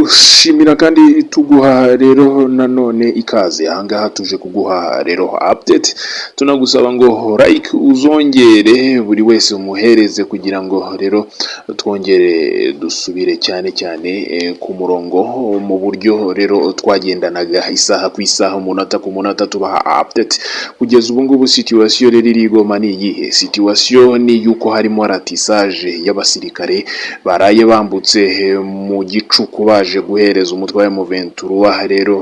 tugushimira kandi tuguha rero nanone ikaze ahangaha tuje kuguha rero update tunagusaba ngo like uzongere buri wese umuhereze kugira ngo rero twongere dusubire cyane ku murongo mu buryo rero twagendanaga isaha ku isaha umunota ku munota tubaha update kugeza ubu ngubu situation rero iri Goma ni iyihe situation ni yuko harimo ratissage y'abasirikare baraye bambutse mu gicuku baje guhereza umutwe wa M23 rero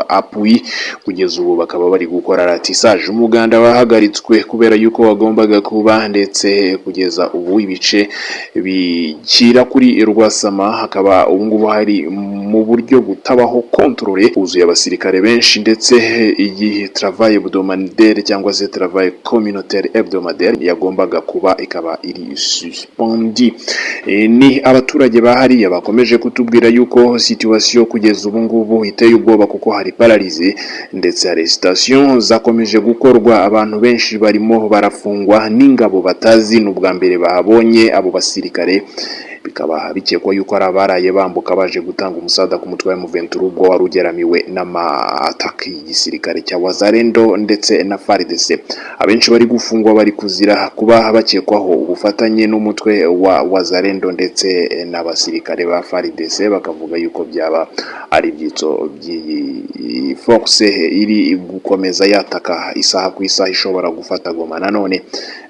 appui kugeza ubu bakaba bari gukora ratissage umuganda wahagaritswe kubera yuko wagombaga kuba ndetse kugeza ubu ibice bikira kuri Rwasama hakaba ubu ngubu hari mu buryo butabaho controle uzuye abasirikare benshi ndetse iyi travail hebdomadaire cyangwa se travail communautaire hebdomadaire yagombaga kuba ikaba iri suspendi. Ni abaturage bahariye bakomeje kutubwira yuko situation kugeza ubu ngubu iteye ubwoba kuko hari paralyse ndetse arrestation zakomeje gukorwa abantu benshi barimo barafungwa n'ingabo batazi n'ubwa mbere bahabonye abo basirikare bikaba bikekwa yuko ari abaraye bambuka baje gutanga umusada ku mutwe wa M23 ubwo warugeramiwe n'amataki y'igisirikare cya Wazalendo ndetse na FARDC. Abenshi bari gufungwa bari kuzira kuba bakekwaho ubufatanye n'umutwe wa Wazalendo ndetse n'abasirikare ba FARDC bakavuga yuko byaba ari byitso by'iyi force iri gukomeza yataka isaha ku isaha ishobora gufata Goma. Nanone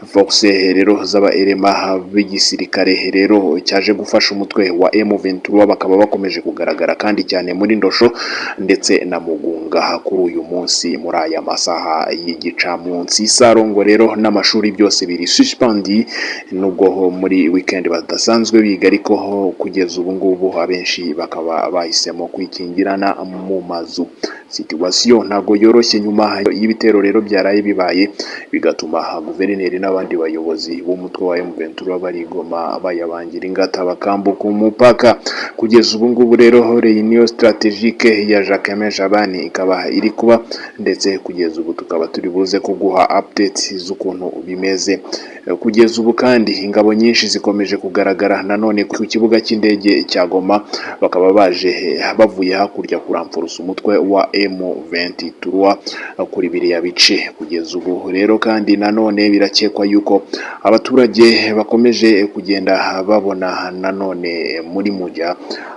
force rero zaba elema b'igisirikare rero cyaje gufasha umutwe wa M23 bakaba bakomeje kugaragara kandi cyane muri Ndosho ndetse na Mugunga kuri uyu munsi muri aya masaha y'igicamunsi. Sarongo rero n'amashuri byose biri suspendi nubwo muri weekend badasanzwe biga ariko kugeza ubu ngubu abenshi bakaba bahisemo kwikingirana mu mazu. Situation ntago yoroshye nyuma y'ibitero rero byaraye bibaye bigatuma guverineri n'abandi bayobozi b'umutwe wa M23 bari Goma bayabangira ingata bakambuka umupaka. Kugeza ubu ngubu rero reunion strategique ya Jacques Jabani ikaba iri kuba ndetse kugeza ubu tukaba turi buze kuguha updates z'ukuntu bimeze. Kugeza ubu kandi ingabo nyinshi zikomeje kugaragara nanone ku kibuga cy'indege cya Goma bakaba baje bavuye hakurya kuramfurusa umutwe wa M23 kuri biriya bice. Kugeza ubu rero kandi nanone birakekwa yuko abaturage bakomeje kugenda babona nanone muri mujya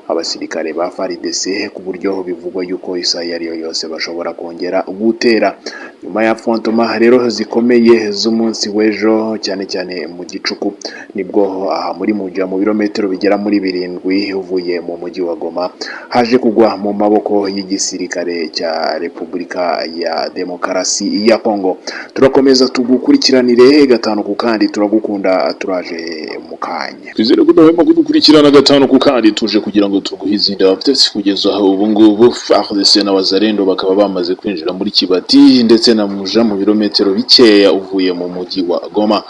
abasirikare ba FARDC ku buryo bivugwa yuko isaha yariyo yose bashobora kongera gutera nyuma ya fontoma rero zikomeye z'umunsi w'ejo cyane mu gicuku nibwo muri mujya mu birometero bigera muri 7 uvuye mu mujyi wa Goma haje kugwa mu maboko y'igisirikare cya Repubulika ya Demokarasi ya Kongo. Turakomeza tugukurikiranire gatanu ku kandi turagukunda turaje mu kanya twizere ko ndahema kudukurikirana gatanu ku kandi tuje kugira ngo tuguhizinda updates kugeza ubu ngubu FARDC na Wazalendo bakaba bamaze kwinjira muri Kibati ndetse na Muja mu birometero bikeya uvuye mu mujyi wa Goma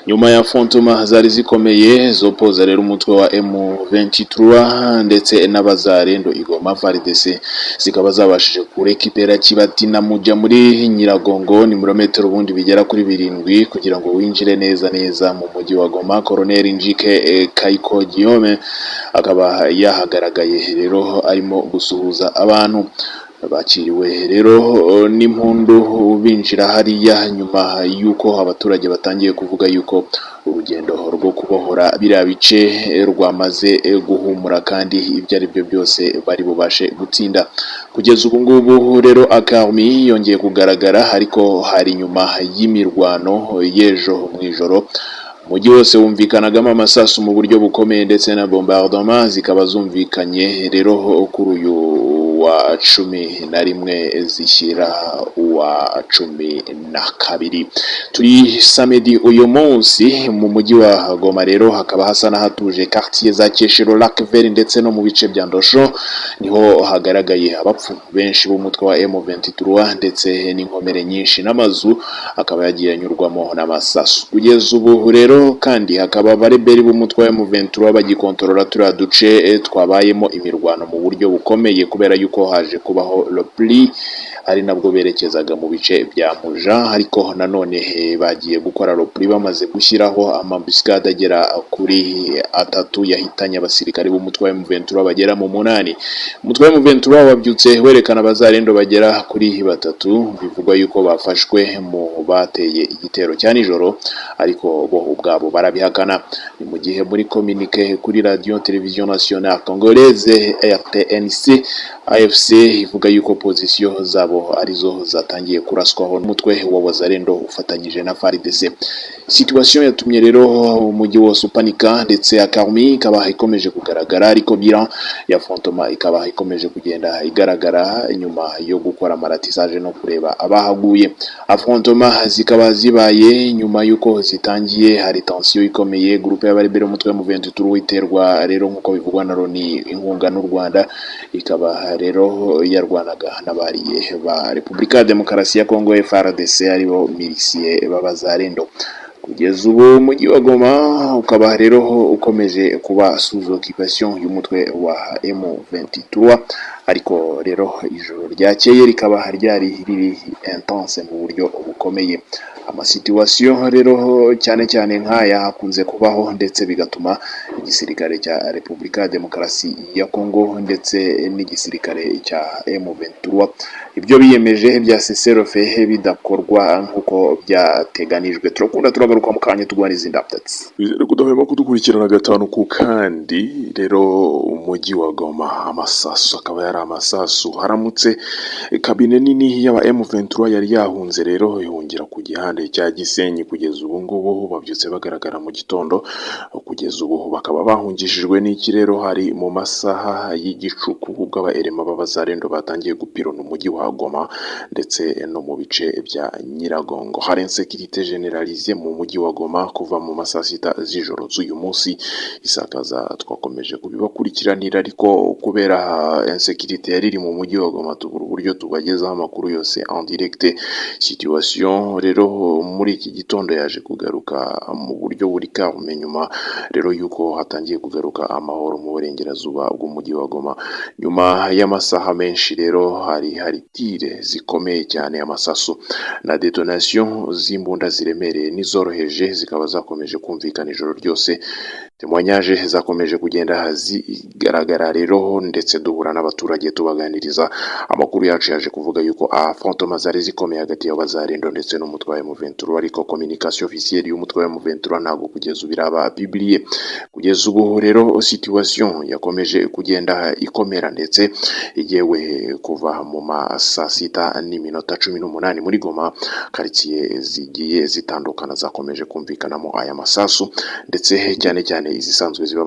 nyuma ya fontoma zari zikomeye zopoza rero umutwe wa M23 ndetse n'Abazalendo Igoma. FARDC zikaba zabashije kurekipera Kibati na Muja muri Nyiragongo ni kilometero ubundi bigera kuri 7 kugira ngo winjire neza mu mujyi wa Goma. Colonel Njike Kayiko Guillaume akaba yahagaragaye rero arimo gusuhuza abantu bakiriwe rero n'impundu binjira hariya nyuma yuko abaturage batangiye kuvuga yuko urugendo rwo kubohora biriya bice rwamaze guhumura kandi ibyo ari byo byose bari bubashe gutsinda. Kugeza ubu ngubu rero akarmi yongeye kugaragara ariko hari nyuma y'imirwano y'ejo mu ijoro mujyi wose wumvikanagamo amasasu mu buryo bukomeye ndetse na bombardement zikaba zumvikanye rero kuri uyu wa 11 zishyira wa 12 turi samedi uyu munsi mu mujyi wa Goma. Rero hakaba hasa n'ahatuje quartier za Keshero Lac Vert ndetse no mu bice bya Ndosho niho hagaragaye abapfu benshi b'umutwe wa M23 ndetse n'inkomere nyinshi n'amazu akaba yagiye anyurwamo n'amasasu. Kugeza ubu rero kandi hakaba bareberi b'umutwe wa M23 bagikontorora turiya duce twabayemo imirwano mu buryo bukomeye kubera yuko haje kubaho le pli ari nabwo berekezaga mu bice bya Muja, ariko nanone bagiye gukora repli bamaze gushyiraho amambuscade agera kuri atatu yahitanye abasirikare b'umutwe wa M23 bagera mu 8. Umutwe wa M23 wabyutse werekana abazarendo bagera kuri batatu, bivugwa yuko bafashwe mu bateye igitero cya nijoro, ariko bo ubwabo barabihakana. Ni mu gihe muri communique kuri radio television nationale congolaise RTNC, AFC ivuga yuko position zabo arizo zatangiye kuraswaho n'umutwe wa wazarendo ufatanyije na FARDC. Situation yatumye rero umujyi wose upanika, ndetse akarmi ikaba ikomeje kugaragara, ariko bilan ya Frontoma ikaba ikomeje kugenda igaragara nyuma yo gukora maratisage no kureba abahaguye. Affrontement zikaba zibaye nyuma yuko zitangiye, hari tension ikomeye. Groupe y'abarebera umutwe mu 23 iterwa rero nkuko bivugwa na Loni inkunga n'u Rwanda, ikaba rero yarwanaga n'abariye ba Republika ya Demokarasi ya Kongo FARDC aribo miliciye b'abazarendo. Kugeza ubu umujyi wa Goma ukaba rero ukomeje kuba sous occupation y'umutwe wa M23, ariko rero ijoro ryakeye rikaba ryari riri intense mu buryo bukomeye. Amasituation rero cyane cyane nk'aya hakunze kubaho, ndetse bigatuma igisirikare cya Republika ya Demokarasi ya Kongo ndetse n'igisirikare cya M23 ibyo biyemeje bya cessez-le-feu bidakorwa nkuko byateganijwe. Turakunda turagaruka mu kanya tugwaniza indaptatsi. Bizere kudahwema kudukurikirana gatanu ku kandi. Rero umujyi wa Goma amasasu akaba yari amasasu haramutse kabine nini y'aba M23 yari yahunze rero yongera ku gihande cya Gisenyi. Kugeza ubu ngubu babyutse bagaragara mu gitondo, kugeza ubu bakaba bahungishijwe n'ikirero. Hari mu masaha y'igicuku ubwo aba elema b'abazarendo batangiye gupirona umujyi wa Goma ndetse no mu bice bya Nyiragongo. Hari insécurité généralisée mu mujyi wa Goma kuva mu masaha 6 z'ijoro z'uyu munsi. Isakaza twakomeje kubibakurikiranira, ariko kubera insécurité yari mu mujyi wa Goma tubura uburyo tubagezaho amakuru yose en direct. Situation rero muri iki gitondo yaje kugaruka mu buryo buri calme nyuma rero yuko hatangiye kugaruka amahoro mu burengerazuba bw'umujyi wa Goma. Nyuma y'amasaha menshi rero hari tire zikomeye cyane, amasasu na detonation z'imbunda ziremereye n'izoroheje zikaba zakomeje kumvikana ijoro ryose. Témoignage zakomeje kugenda zigaragara rero, ndetse duhura n'abaturage tubaganiriza. Amakuru yacu yaje kuvuga yuko affrontement zari zikomeye hagati y'abazarendo ndetse n'umutwe wa M23, ariko communication officielle y'umutwe wa M23 ntabwo kugeza ubiraba publié. Kugeza ubu rero situation yakomeje kugenda ikomera, ndetse igewe kuva mu masaa 6:18 muri Goma, quartier zigiye zitandukana zakomeje kumvikanamo aya masasu, ndetse cyane cyane izisanzwe ziba